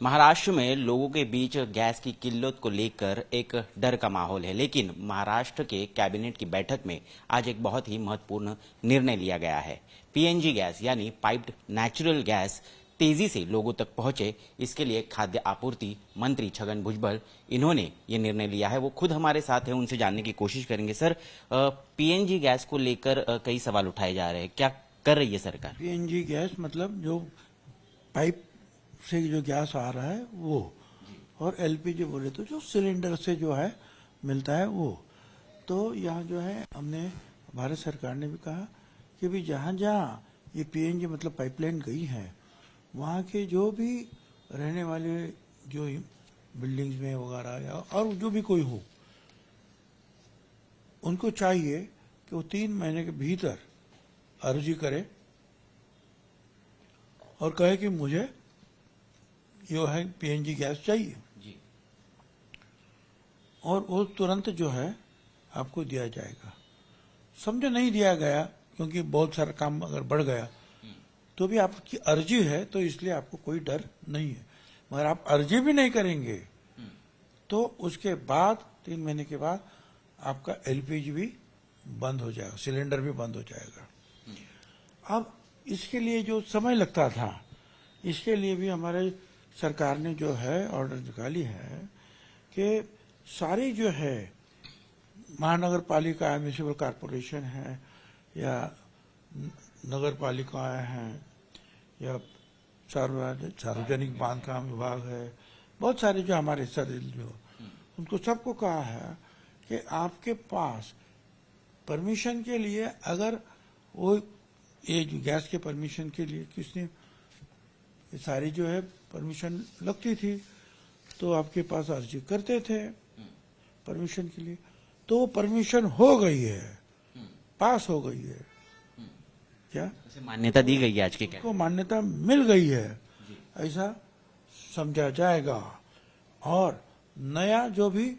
महाराष्ट्र में लोगों के बीच गैस की किल्लत को लेकर एक डर का माहौल है, लेकिन महाराष्ट्र के कैबिनेट की बैठक में आज एक बहुत ही महत्वपूर्ण निर्णय लिया गया है। पीएनजी गैस यानी पाइप्ड नेचुरल गैस तेजी से लोगों तक पहुंचे, इसके लिए खाद्य आपूर्ति मंत्री छगन भुजबल इन्होंने ये निर्णय लिया है। वो खुद हमारे साथ हैं, उनसे जानने की कोशिश करेंगे। सर, पीएनजी गैस को लेकर कई सवाल उठाए जा रहे हैं, क्या कर रही है सरकार? पीएनजी गैस मतलब जो पाइप से जो गैस आ रहा है वो, और एलपीजी बोले तो जो सिलेंडर से जो है मिलता है वो। तो यहाँ जो है हमने भारत सरकार ने भी कहा कि भी जहाँ जहाँ ये पीएनजी मतलब पाइपलाइन गई है, वहाँ के जो भी रहने वाले जो बिल्डिंग्स में वगैरह या और जो भी कोई हो, उनको चाहिए कि वो 3 महीने के भीतर अर्जी करे और कहे कि मुझे जो है पीएनजी गैस चाहिए जी। और वो तुरंत जो है आपको दिया जाएगा। समझो नहीं दिया गया क्योंकि बहुत सारा काम अगर बढ़ गया तो भी आपकी अर्जी है, तो इसलिए आपको कोई डर नहीं है। मगर आप अर्जी भी नहीं करेंगे तो उसके बाद 3 महीने के बाद आपका एलपीजी भी बंद हो जाएगा, सिलेंडर भी बंद हो जाएगा। अब इसके लिए जो समय लगता था, इसके लिए भी हमारे सरकार ने जो है ऑर्डर निकाली है कि सारी जो है महानगर पालिका है, म्यूनिसिपल कॉरपोरेशन है या नगर पालिकाएं हैं या सार्वजनिक बांधकाम विभाग है, बहुत सारे जो हमारे सर जो उनको सबको कहा है कि आपके पास परमिशन के लिए, अगर वो ये जो गैस के परमिशन के लिए किसने सारी जो है परमिशन लगती थी, तो आपके पास अर्जी करते थे परमिशन के लिए, तो वो परमिशन हो गई है, पास हो गई है। क्या मान्यता दी गई है आज के को मान्यता मिल गई है, ऐसा समझा जाएगा। और नया जो भी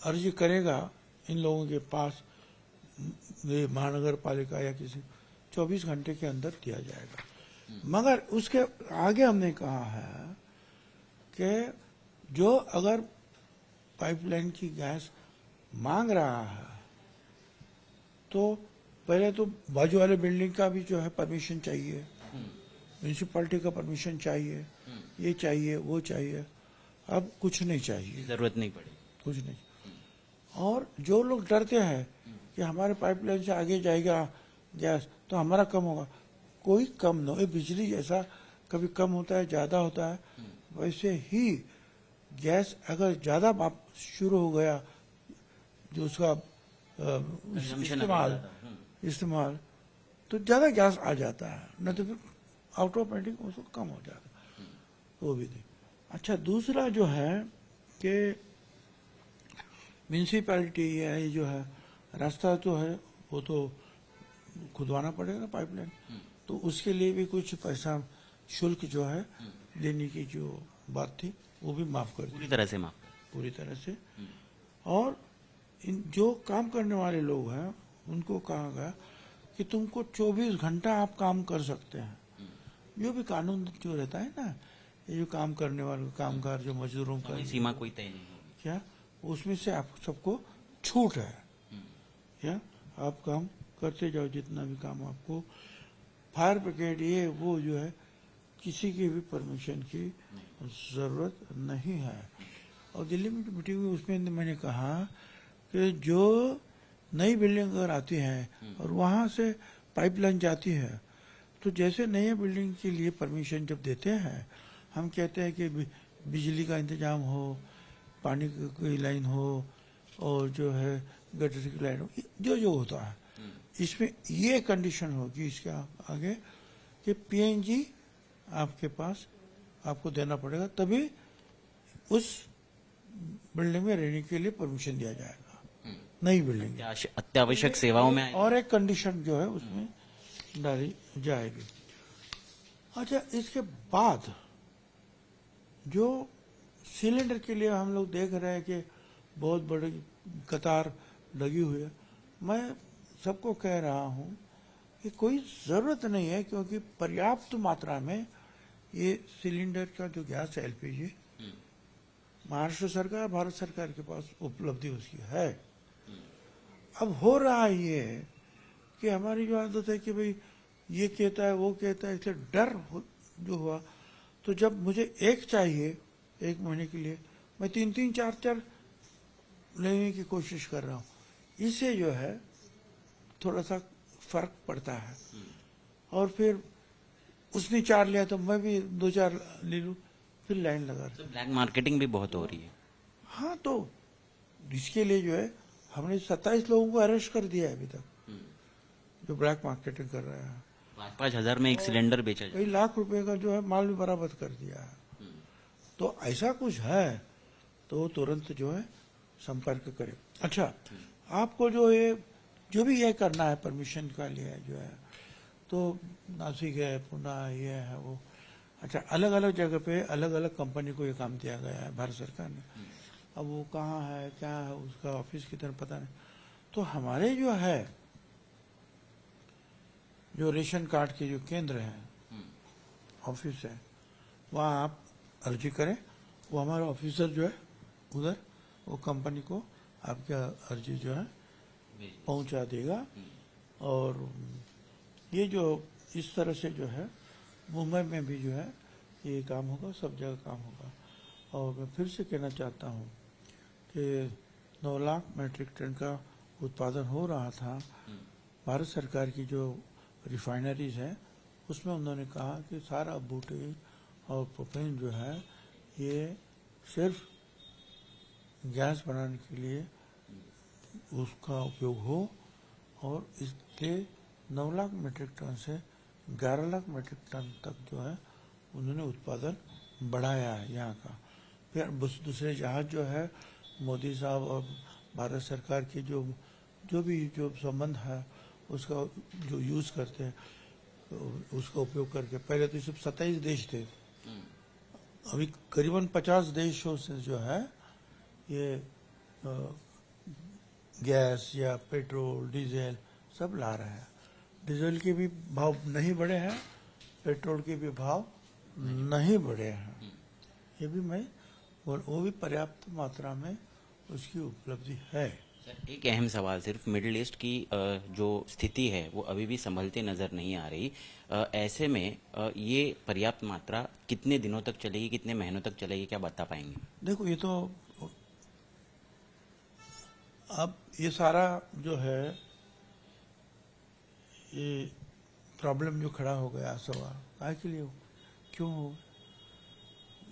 अर्जी करेगा इन लोगों के पास महानगर पालिका या किसी 24 घंटे के अंदर दिया जाएगा। मगर उसके आगे हमने कहा है कि जो अगर पाइपलाइन की गैस मांग रहा है तो पहले तो बाजू वाले बिल्डिंग का भी जो है परमिशन चाहिए, म्यूनिसिपैलिटी का परमिशन चाहिए, ये चाहिए वो चाहिए। अब कुछ नहीं चाहिए, जरूरत नहीं पड़ी, कुछ नहीं। और जो लोग डरते हैं कि हमारे पाइपलाइन से आगे जाएगा गैस तो हमारा कम होगा, कोई कम न हो। बिजली जैसा कभी कम होता है, ज्यादा होता है, वैसे ही गैस अगर ज्यादा शुरू हो गया जो उसका इस्तेमाल तो ज्यादा गैस आ जाता है, न तो फिर ऑटोमेटिक उसको कम हो जाता है, वो भी नहीं। अच्छा, दूसरा जो है कि म्यूनिसिपैलिटी या ये जो है रास्ता तो है वो तो खुदवाना पड़ेगा पाइपलाइन, तो उसके लिए भी कुछ पैसा शुल्क जो है देने की जो बात थी वो भी माफ कर दी, पूरी तरह से माफ, पूरी तरह से। और इन जो काम करने वाले लोग हैं उनको कहा गया कि तुमको 24 घंटा आप काम कर सकते हैं। जो भी कानून जो रहता है ना, ये जो काम करने वाले कामगार जो मजदूरों का सीमा कोई तय नहीं होगी क्या, उसमें से आप सबको छूट है क्या, आप काम करते जाओ जितना भी काम आपको। फायर ब्रिगेड ये वो जो है किसी की भी परमिशन की जरूरत नहीं है। और दिल्ली में मीटिंग में उसमें मैंने कहा कि जो नई बिल्डिंग अगर आती है और वहां से पाइपलाइन जाती है, तो जैसे नई बिल्डिंग के लिए परमिशन जब देते हैं, हम कहते हैं कि बिजली का इंतजाम हो, पानी की लाइन हो और जो है गटर की लाइन हो, जो जो होता है, इसमें ये कंडीशन होगी इसके आगे कि पीएनजी आपके पास आपको देना पड़ेगा, तभी उस बिल्डिंग में रहने के लिए परमिशन दिया जाएगा, नई बिल्डिंग। अत्यावश्यक सेवाओं में और एक कंडीशन जो है उसमें डाली जाएगी। अच्छा, इसके बाद जो सिलेंडर के लिए हम लोग देख रहे हैं कि बहुत बड़ी कतार लगी हुई है, मैं सबको कह रहा हूं कि कोई जरूरत नहीं है, क्योंकि पर्याप्त मात्रा में ये सिलेंडर का जो गैस है एलपीजी, महाराष्ट्र सरकार भारत सरकार के पास उपलब्धि उसकी है। अब हो रहा ये कि हमारी जो आदत है कि भाई ये कहता है वो कहता है, इसलिए जो हुआ, तो जब मुझे एक चाहिए 1 महीने के लिए, मैं 3-3 4-4 लेने की कोशिश कर रहा हूँ। इससे जो है थोड़ा सा फर्क पड़ता है। और फिर उसने 4 लिया तो मैं भी 2-4 ले लूँ, फिर लाइन लगा रहा। ब्लैक मार्केटिंग भी बहुत हो रही है। हाँ, तो इसके लिए जो है हमने 27 लोगों को अरेस्ट कर दिया है अभी तक, जो ब्लैक मार्केटिंग कर रहे हैं। 5-5 हजार में एक सिलेंडर बेचा जाए। कई लाख रुपए का जो है माल भी बरामद कर दिया है। तो ऐसा कुछ है तो तुरंत जो है संपर्क करें। अच्छा, आपको जो भी ये करना है परमिशन का लिए जो है, तो नासिक है, पुणे ये है वो, अच्छा अलग अलग जगह पे अलग अलग कंपनी को ये काम दिया गया है भारत सरकार ने। अब वो कहाँ है क्या है उसका ऑफिस की तरफ पता नहीं। तो हमारे जो है जो रेशन कार्ड के जो केंद्र हैं, ऑफिस है, वहाँ आप अर्जी करें, वो हमारा ऑफिसर जो है उधर वो कंपनी को आपका अर्जी जो है पहुंचा देगा। और ये जो इस तरह से जो है मुंबई में भी जो है ये काम होगा, सब जगह काम होगा। और मैं फिर से कहना चाहता हूँ कि 9 लाख मेट्रिक टन का उत्पादन हो रहा था। भारत सरकार की जो रिफाइनरीज है उसमें उन्होंने कहा कि सारा बूटेन और प्रोपेन जो है ये सिर्फ गैस बनाने के लिए उसका उपयोग हो, और इसलिए 9 लाख मीट्रिक टन से 11 लाख मीट्रिक टन तक जो है उन्होंने उत्पादन बढ़ाया है यहाँ का। फिर दूसरे जहाज जो है मोदी साहब और भारत सरकार की जो भी संबंध है उसका जो यूज करते हैं, उसका उपयोग करके, पहले तो सिर्फ 27 देश थे, अभी करीबन 50 देशों से जो है ये गैस या पेट्रोल डीजल सब ला रहे हैं। डीजल के भी भाव नहीं बढ़े हैं, पेट्रोल के भी भाव नहीं बढ़े हैं। ये भी वो भी पर्याप्त मात्रा में उसकी उपलब्धि है। एक अहम सवाल, सिर्फ मिडिल ईस्ट की जो स्थिति है वो अभी भी संभलते नजर नहीं आ रही। ऐसे में ये पर्याप्त मात्रा कितने दिनों तक चलेगी, कितने महीनों तक चलेगी, क्या बता पाएंगे? देखो, ये तो अब ये सारा जो है ये प्रॉब्लम जो खड़ा हो गया सवाल काहे के लिए हो, क्यों हो?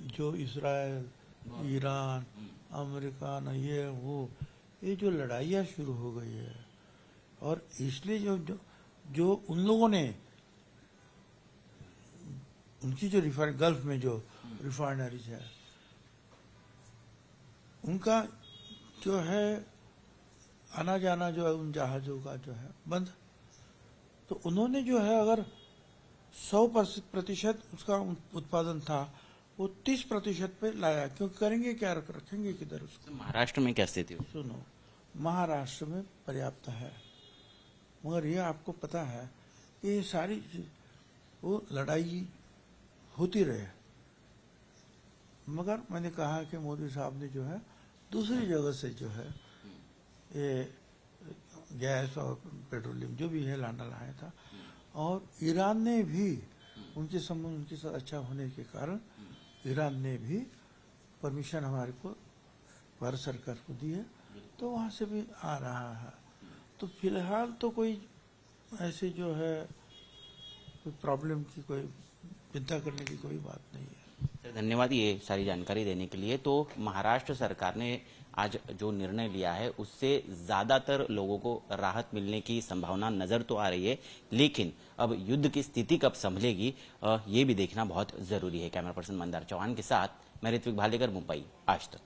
जो इजराइल, ईरान, अमेरिका न ये जो लड़ाइयाँ शुरू हो गई है, और इसलिए जो उन लोगों ने उनकी जो गल्फ में जो रिफाइनरीज है उनका जो है आना जाना जो है उन जहाजों का जो है बंद। तो उन्होंने जो है अगर 100% उसका उत्पादन था वो 30% पे लाया, क्यों करेंगे क्या, रखेंगे किधर उसको? महाराष्ट्र में क्या स्थिति हो? सुनो, महाराष्ट्र में पर्याप्त है, मगर ये आपको पता है कि ये सारी वो लड़ाई होती रहे, मगर मैंने कहा कि मोदी साहब ने जो है दूसरी जगह से जो है ये गैस और पेट्रोलियम जो भी है लाया था। और ईरान ने भी उनके संबंध उनके साथ अच्छा होने के कारण ईरान ने भी परमिशन हमारे को भारत सरकार को दी है, तो वहाँ से भी आ रहा है। तो फिलहाल तो कोई ऐसे जो है कोई प्रॉब्लम की कोई चिंता करने की कोई बात नहीं है। सर धन्यवाद ये सारी जानकारी देने के लिए। तो महाराष्ट्र सरकार ने आज जो निर्णय लिया है उससे ज्यादातर लोगों को राहत मिलने की संभावना नजर तो आ रही है, लेकिन अब युद्ध की स्थिति कब संभलेगी ये भी देखना बहुत जरूरी है। कैमरा पर्सन मंदार चौहान के साथ मैं ऋत्विक भालेकर, मुंबई, आज तक।